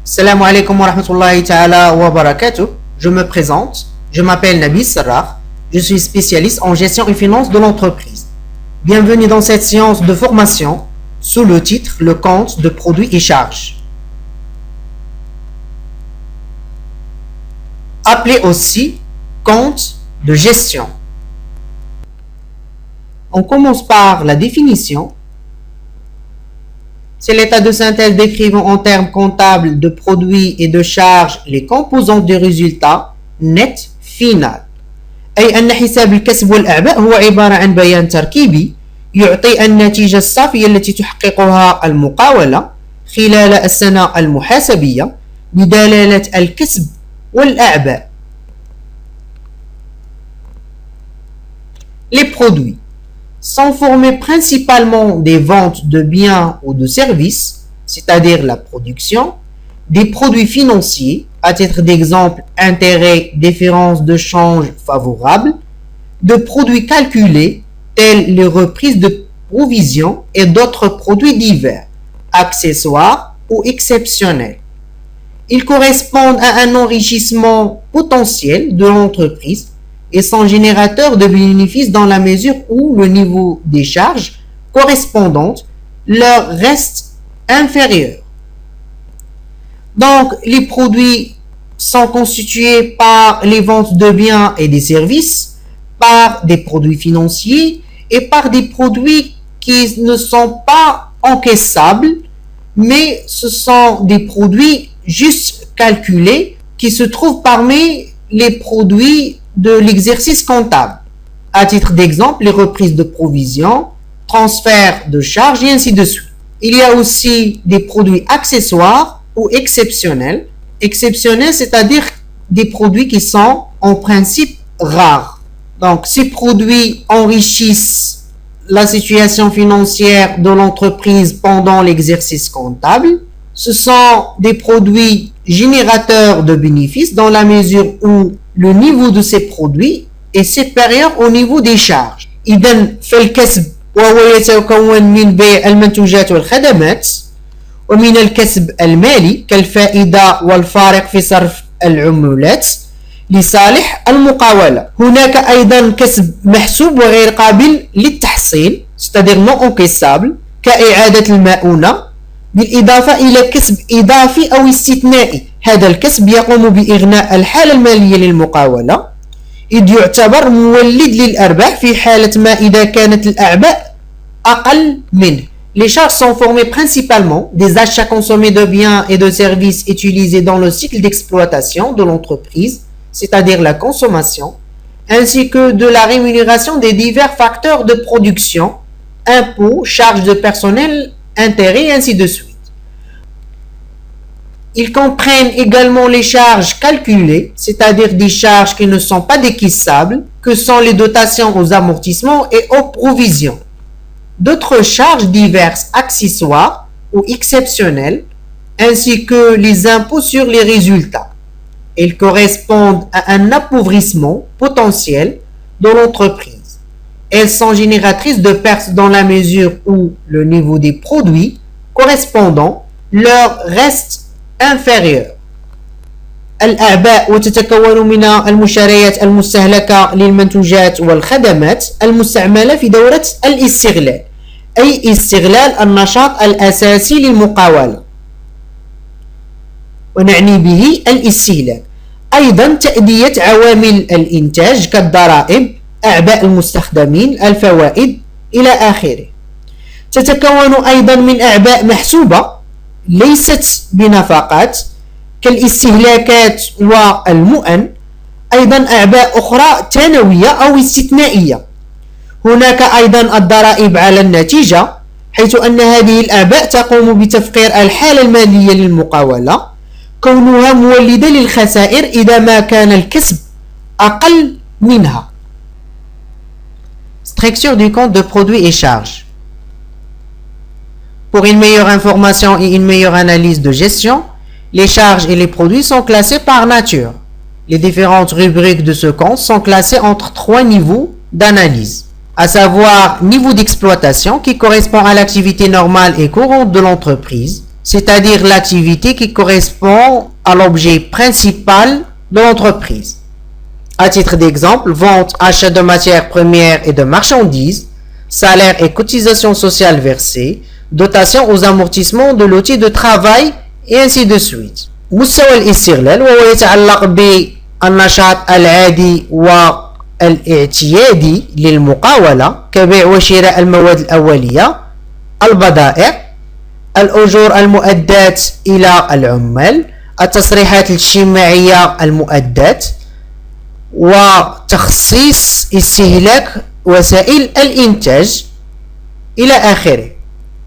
Assalamu alaikum wa rahmatullahi ta'ala wa barakatuh. Je me présente, je m'appelle Nabil Sarraf, je suis spécialiste en gestion et finance de l'entreprise. Bienvenue dans cette séance de formation sous le titre Le compte de produits et charges. Appelé aussi compte de gestion. On commence par la définition. C'est l'état de synthèse décrivant en termes comptables de produits et de charges les composantes du résultat net final. أي أن حساب الكسب والأعباء هو عبارة عن بيان تركيبي يعطي النتيجة الصافية التي تحققها المقاولة خلال السنة المحاسبية بدلالة الكسب والأعباء. Les produits sont formés principalement des ventes de biens ou de services, c'est-à-dire la production, des produits financiers, à titre d'exemple, intérêts, différences de change favorables, de produits calculés, tels les reprises de provisions et d'autres produits divers, accessoires ou exceptionnels. Ils correspondent à un enrichissement potentiel de l'entreprise et sont générateurs de bénéfices dans la mesure où le niveau des charges correspondantes leur reste inférieur. Donc, les produits sont constitués par les ventes de biens et des services, par des produits financiers et par des produits qui ne sont pas encaissables, mais ce sont des produits juste calculés qui se trouvent parmi les produits de l'exercice comptable. À titre d'exemple, les reprises de provisions, transferts de charges et ainsi de suite. Il y a aussi des produits accessoires ou exceptionnels. Exceptionnels, c'est-à-dire des produits qui sont en principe rares. Donc, ces produits enrichissent la situation financière de l'entreprise pendant l'exercice comptable. Ce sont des produits générateurs de bénéfices dans la mesure où le niveau de ces produits est supérieur au niveau des charges. إذن فالكسب وهو يتكون من بيع المنتوجات والخدمات ومن الكسب المالي كالفائدة والفارق في صرف العمولات لصالح المقاولة. هناك أيضا كسب محسوب وغير قابل للتحصيل c'est-à-dire non encaissable كإعادة المؤونة بالإضافة إلى كسب إضافي أو استثنائي. هذا الكسب يقوم بإغناء الحالة المالية للمقاولة إذ يعتبر مولد للأرباح في حالة ما إذا كانت الأعباء أقل منه. Les charges sont formées principalement des achats consommés de biens et de services utilisés dans le cycle d'exploitation de l'entreprise, c'est-à-dire la consommation, ainsi que de la rémunération des divers facteurs de production, impôts, charges de personnel, intérêts et ainsi de suite. Ils comprennent également les charges calculées, c'est-à-dire des charges qui ne sont pas décaissables, que sont les dotations aux amortissements et aux provisions. D'autres charges diverses accessoires ou exceptionnelles, ainsi que les impôts sur les résultats. Ils correspondent à un appauvrissement potentiel de l'entreprise. Elles sont génératrices de pertes dans la mesure où le niveau des produits correspondants leur reste inférieur. الأعباء وتتكون من المشتريات المستهلكة للمنتوجات والخدمات المستعملة في دورة الاستغلال أي استغلال النشاط الأساسي للمقاولة ونعني به الاستهلاك. أيضا تأدية عوامل الإنتاج كالضرائب، أعباء المستخدمين، الفوائد إلى آخره. تتكون أيضا من أعباء محسوبة ليست بنفقات كالاستهلاكات والمؤن، أيضا أعباء أخرى ثانوية أو استثنائية. هناك أيضا الضرائب على النتيجة حيث أن هذه الأعباء تقوم بتفقير الحالة المالية للمقاولة كونها مولدة للخسائر إذا ما كان الكسب أقل منها. Structure du compte de produits et charges. Pour une meilleure information et une meilleure analyse de gestion, les charges et les produits sont classés par nature. Les différentes rubriques de ce compte sont classées entre trois niveaux d'analyse. à savoir niveau d'exploitation qui correspond à l'activité normale et courante de l'entreprise, c'est-à-dire l'activité qui correspond à l'objet principal de l'entreprise. À titre d'exemple, vente, achat de matières premières et de marchandises, salaire et cotisations sociales versées, dotation aux amortissements de l'outil de travail et ainsi de suite. مستوى الاستغلال وهو يتعلق بالنشاط العادي والاعتيادي للمقاولة كبيع وشراء المواد الأولية، البضائع، الأجور المؤداة إلى العمال، التصريحات الاجتماعية المؤداة، وتخصيص استهلاك وسائل الإنتاج إلى آخره.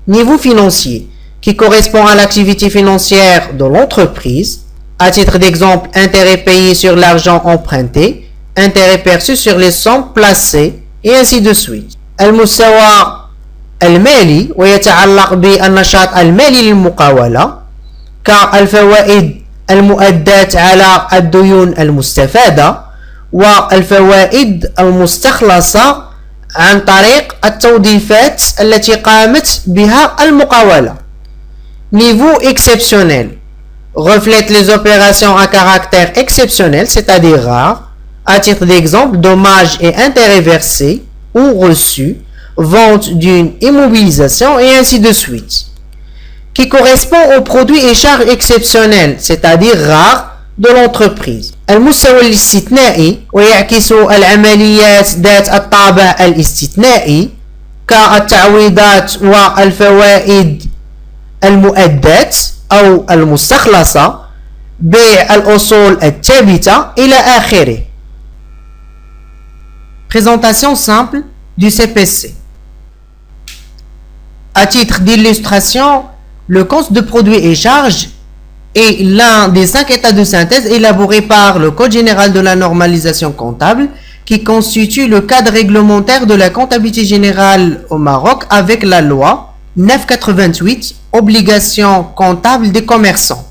Niveau financier qui correspond à l'activité financière de l'entreprise, à titre d'exemple, intérêt payé sur l'argent emprunté, intérêt perçu sur les sommes placées et ainsi de suite. المستوى المالي ويتعلق بالنشاط المالي للمقاولة كالفوائد المؤداة على الديون المستفادة والفوائد المستخلصة عن طريق التوظيفات التي قامت بها المقاولة. Niveau exceptionnel reflète les opérations à caractère exceptionnel, c'est-à-dire rare, à titre d'exemple, dommages et intérêts versés ou reçus, vente d'une immobilisation et ainsi de suite, qui correspond aux produits et charges exceptionnels, c'est-à-dire rares, de l'entreprise. المستوى الاستثنائي ويعكس العمليات ذات الطابع الاستثنائي كالتعويضات والفوائد المؤداة أو المستخلصة، بيع الأصول الثابتة إلى آخره. Présentation simple du CPC. À titre d'illustration, le compte de produits et charges est l'un des 5 états de synthèse élaborés par le Code général de la normalisation comptable qui constitue le cadre réglementaire de la comptabilité générale au Maroc avec la loi 988, obligation comptable des commerçants.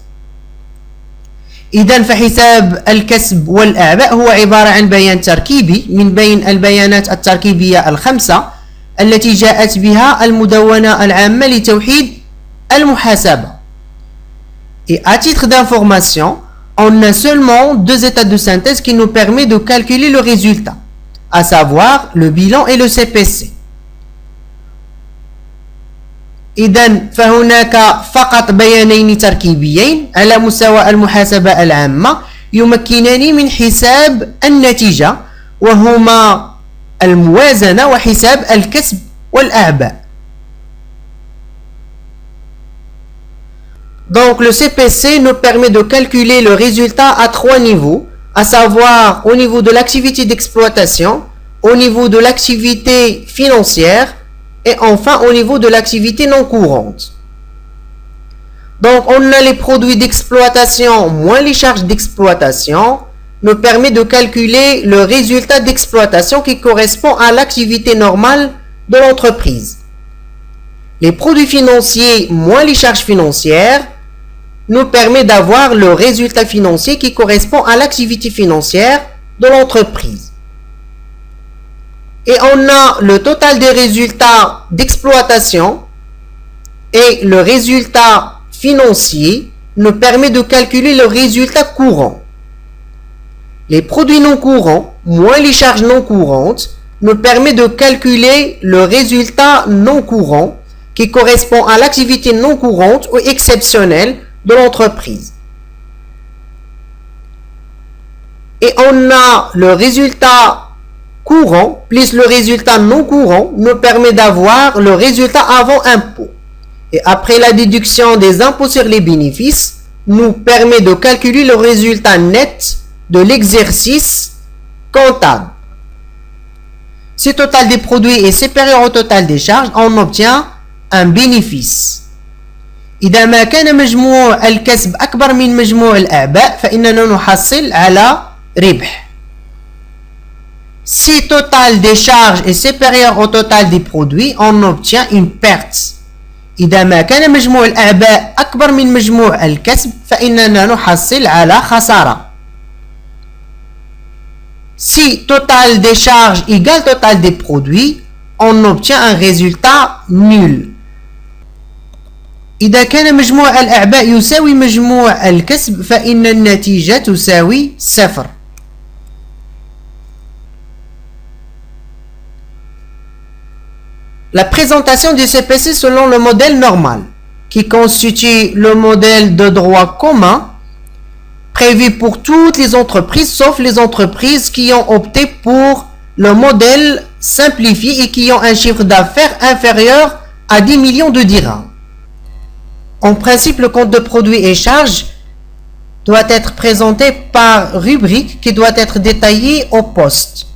إذن فحساب الكسب والأعباء هو عبارة عن بيان تركيبي من بين البيانات التركيبية الخمسة التي جاءت بها المدونة العامة لتوحيد المحاسبة. Et à titre d'information, on a seulement 2 états de synthèse qui nous permettent de calculer le résultat, à savoir le bilan et le CPC. إذن فهناك فقط بيانين تركيبيين على مستوى المحاسبة العامة يمكنان من حساب النتيجة وهما الموازنة وحساب الكسب والأعباء. Donc le CPC nous permet de calculer le résultat à 3 niveaux, à savoir au niveau de l'activité d'exploitation, au niveau de l'activité financière et enfin au niveau de l'activité non courante. Donc on a les produits d'exploitation moins les charges d'exploitation, nous permet de calculer le résultat d'exploitation qui correspond à l'activité normale de l'entreprise. Les produits financiers moins les charges financières nous permet d'avoir le résultat financier qui correspond à l'activité financière de l'entreprise. Et on a le total des résultats d'exploitation et le résultat financier nous permet de calculer le résultat courant. Les produits non courants moins les charges non courantes nous permet de calculer le résultat non courant qui correspond à l'activité non courante ou exceptionnelle de l'entreprise. Et on a le résultat courant plus le résultat non courant nous permet d'avoir le résultat avant impôt. Et après la déduction des impôts sur les bénéfices, nous permet de calculer le résultat net de l'exercice comptable. Si le total des produits est supérieur au total des charges, on obtient un bénéfice. إذا ما كان مجموع الكسب أكبر من مجموع الأعباء فإننا نحصل على ربح. Si le total des charges est supérieur au total des produits, on obtient une perte. إذا ما كان مجموع الأعباء أكبر من مجموع الكسب فإننا نحصل على خسارة. Si total des charges égale total des produits, on obtient un résultat nul. إذا كان مجموع الأعباء يساوي مجموع الكسب فإن النتيجة تساوي 0. La présentation du CPC selon le modèle normal, qui constitue le modèle de droit commun prévu pour toutes les entreprises, sauf les entreprises qui ont opté pour le modèle simplifié et qui ont un chiffre d'affaires inférieur à 10 millions de dirhams. En principe, le compte de produits et charges doit être présenté par rubrique qui doit être détaillée au poste.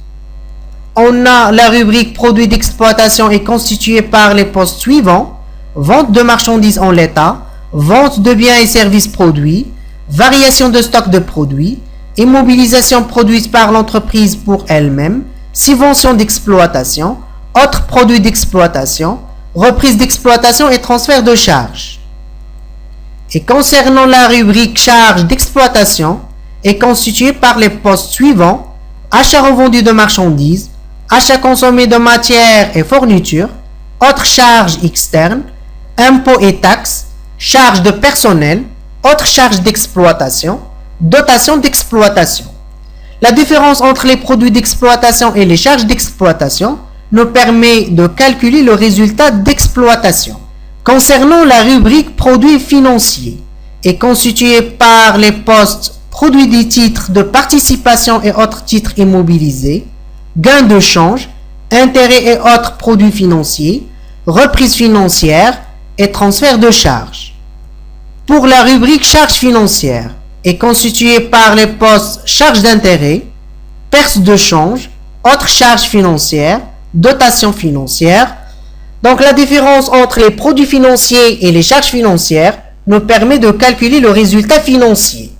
On a la rubrique produits d'exploitation est constituée par les postes suivants: vente de marchandises en l'état, vente de biens et services produits, variation de stock de produits, immobilisation produite par l'entreprise pour elle-même, subvention d'exploitation, autres produits d'exploitation, reprise d'exploitation et transfert de charges. Et concernant la rubrique charges d'exploitation, est constituée par les postes suivants: achat revendu de marchandises, achat consommé de matières et fournitures, autres charges externes, impôts et taxes, charges de personnel, autres charges d'exploitation, dotation d'exploitation. La différence entre les produits d'exploitation et les charges d'exploitation nous permet de calculer le résultat d'exploitation. Concernant la rubrique produits financiers, est constituée par les postes produits des titres de participation et autres titres immobilisés, gains de change, intérêts et autres produits financiers, reprise financière et transfert de charges. Pour la rubrique charges financières, est constituée par les postes charges d'intérêt, perte de change, autres charges financières, dotation financière. Donc la différence entre les produits financiers et les charges financières nous permet de calculer le résultat financier.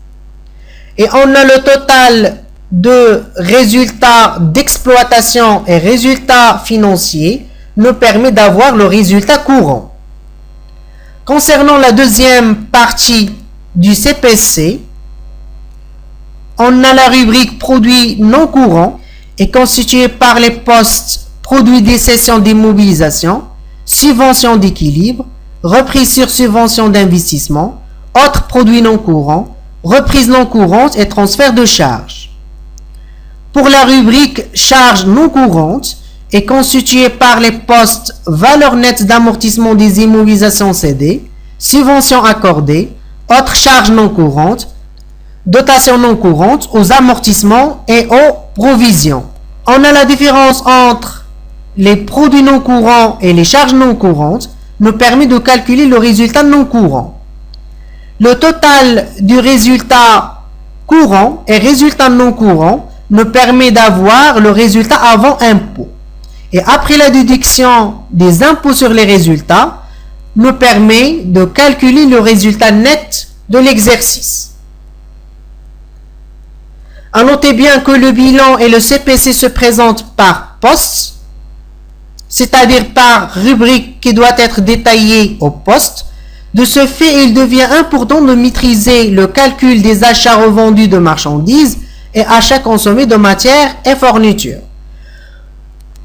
Et on a le total de résultats d'exploitation et résultats financiers nous permet d'avoir le résultat courant. Concernant la deuxième partie du CPC, on a la rubrique produits non courants est constituée par les postes produits des cessions d'immobilisation, subvention d'équilibre, reprise sur subvention d'investissement, autres produits non courants, reprise non courante et transfert de charges. Pour la rubrique charges non courantes, est constituée par les postes valeur nette d'amortissement des immobilisations cédées, subventions accordées, autres charges non courantes, dotation non courante, aux amortissements et aux provisions. On a la différence entre les produits non courants et les charges non courantes nous permet de calculer le résultat non courant. Le total du résultat courant et résultat non courant nous permet d'avoir le résultat avant impôt. Et après la déduction des impôts sur les résultats, nous permet de calculer le résultat net de l'exercice. À noter bien que le bilan et le CPC se présentent par poste, c'est-à-dire par rubrique qui doit être détaillée au poste. De ce fait, il devient important de maîtriser le calcul des achats revendus de marchandises et achats consommés de matières et fournitures.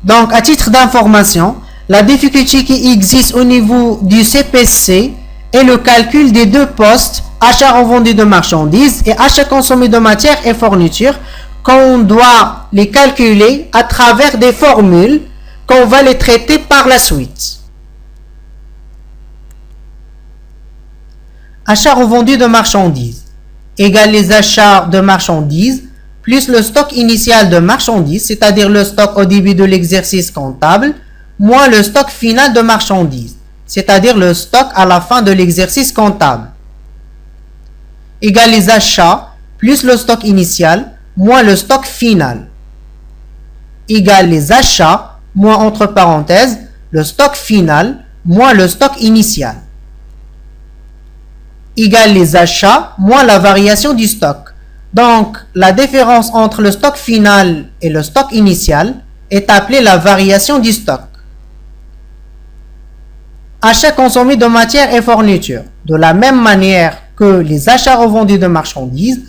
Donc, à titre d'information, la difficulté qui existe au niveau du CPC est le calcul des deux postes, achats revendus de marchandises et achats consommés de matières et fournitures, qu'on doit les calculer à travers des formules qu'on va les traiter par la suite. Achats revendus de marchandises égale les achats de marchandises plus le stock initial de marchandises, c'est-à-dire le stock au début de l'exercice comptable, moins le stock final de marchandises, c'est-à-dire le stock à la fin de l'exercice comptable, égale les achats plus le stock initial moins le stock final, égale les achats moins entre parenthèses le stock final moins le stock initial, égale les achats moins la variation du stock. Donc, la différence entre le stock final et le stock initial est appelée la variation du stock. Achats consommés de matières et fournitures. De la même manière que les achats revendus de marchandises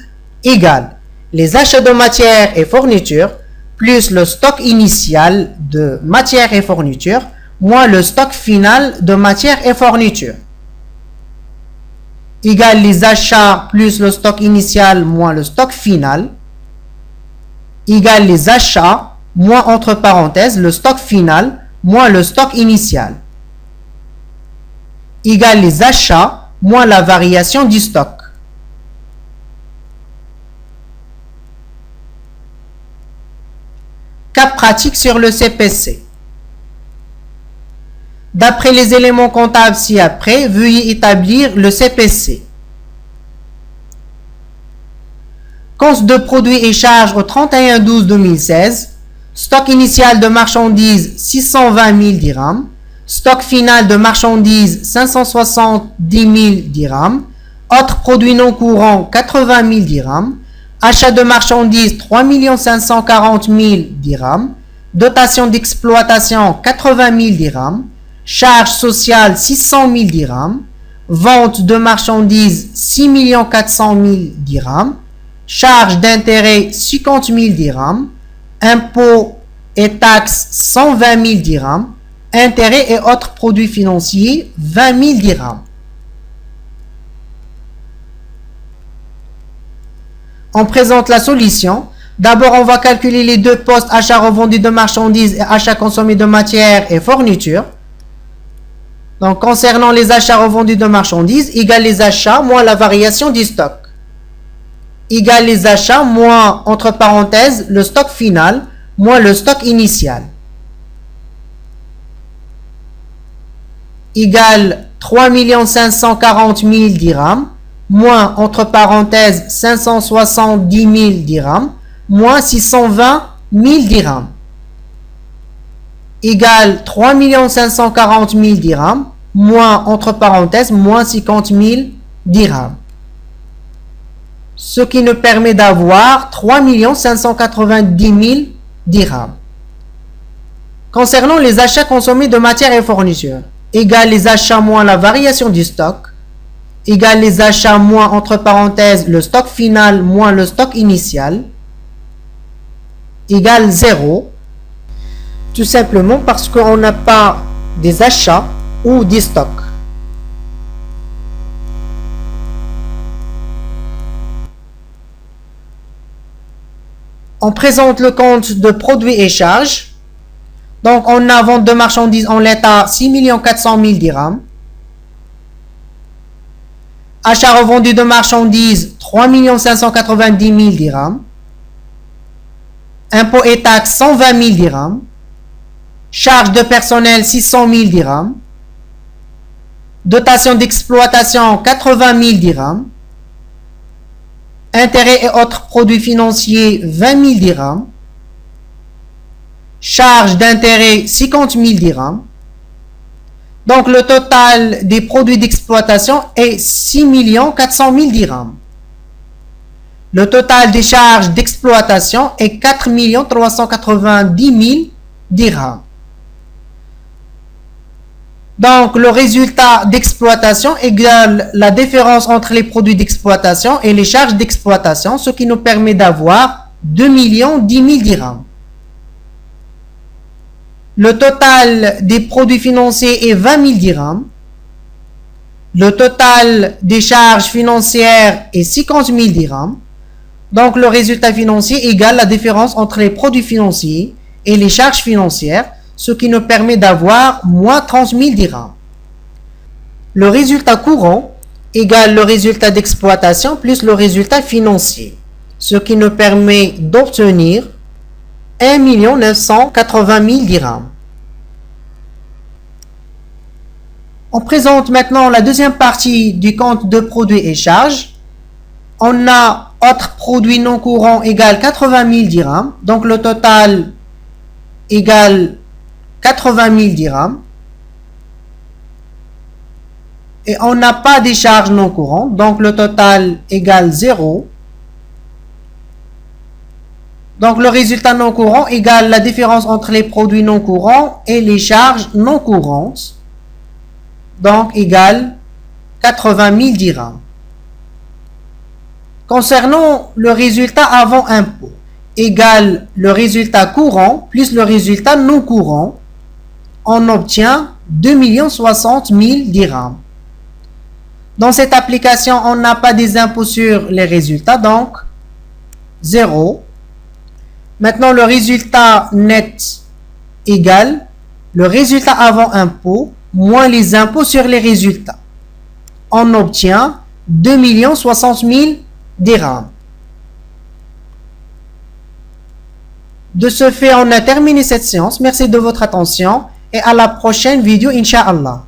égale les achats de matières et fournitures plus le stock initial de matières et fournitures, moins le stock final de matières et fournitures, égale les achats plus le stock initial moins le stock final, égale les achats moins entre parenthèses le stock final moins le stock initial, égale les achats moins la variation du stock. Cas pratique sur le CPC. D'après les éléments comptables ci-après, veuillez établir le CPC. Compte de produits et charges au 31/12/2016. Stock initial de marchandises 620 000 dirhams. Stock final de marchandises 570 000 dirhams. Autres produits non courants 80 000 dirhams. Achat de marchandises 3 540 000 dirhams. Dotation d'exploitation 80 000 dirhams. Charges sociales 600 000 dirhams. Vente de marchandises 6 400 000 dirhams. Charges d'intérêt 50 000 dirhams. Impôts et taxes 120 000 dirhams. Intérêts et autres produits financiers 20 000 dirhams. On présente la solution. D'abord, on va calculer les deux postes achats revendus de marchandises et achats consommés de matières et fournitures. Donc, concernant les achats revendus de marchandises, égale les achats moins la variation du stock. Égale les achats moins, entre parenthèses, le stock final moins le stock initial. Égale 3 540 000 dirhams moins, entre parenthèses, 570 000 dirhams, moins 620 000 dirhams, égale 3 540 000 dirhams, moins, entre parenthèses, moins 50 000 dirhams. Ce qui nous permet d'avoir 3 590 000 dirhams. Concernant les achats consommés de matières et fournitures, égale les achats moins la variation du stock, égale les achats moins, entre parenthèses, le stock final moins le stock initial, égale 0, tout simplement parce qu'on n'a pas des achats ou des stocks. On présente le compte de produits et charges. Donc, on a vente de marchandises en l'état 6 400 000 dirhams. Achat revendu de marchandises 3 590 000 dirhams. Impôts et taxes 120 000 dirhams. Charges de personnel 600 000 dirhams. Dotation d'exploitation 80 000 dirhams. Intérêts et autres produits financiers 20 000 dirhams. Charges d'intérêt 50 000 dirhams. Donc le total des produits d'exploitation est 6 400 000 dirhams. Le total des charges d'exploitation est 4 390 000 dirhams. Donc le résultat d'exploitation égale la différence entre les produits d'exploitation et les charges d'exploitation, ce qui nous permet d'avoir 2 10 000 dirhams. Le total des produits financiers est 20 000 dirhams. Le total des charges financières est 50 000 dirhams. Donc le résultat financier égale la différence entre les produits financiers et les charges financières, ce qui nous permet d'avoir moins 30 000 dirhams. Le résultat courant égale le résultat d'exploitation plus le résultat financier, ce qui nous permet d'obtenir 1 980 000 dirhams. On présente maintenant la deuxième partie du compte de produits et charges. On a autres produits non courants égale 80 000 dirhams. Donc le total égale 80 000 dirhams. Et on n'a pas des charges non courantes. Donc le total égale 0. Donc le résultat non courant égale la différence entre les produits non courants et les charges non courantes. Donc égale 80 000 dirhams. Concernant le résultat avant impôt, égale le résultat courant plus le résultat non courant, on obtient 2 060 000 dirhams. Dans cette application, on n'a pas des impôts sur les résultats, donc 0. Maintenant, le résultat net égale le résultat avant impôt moins les impôts sur les résultats. On obtient 2 060 000 dirhams. De ce fait, on a terminé cette séance. Merci de votre attention et à la prochaine vidéo, Inch'Allah.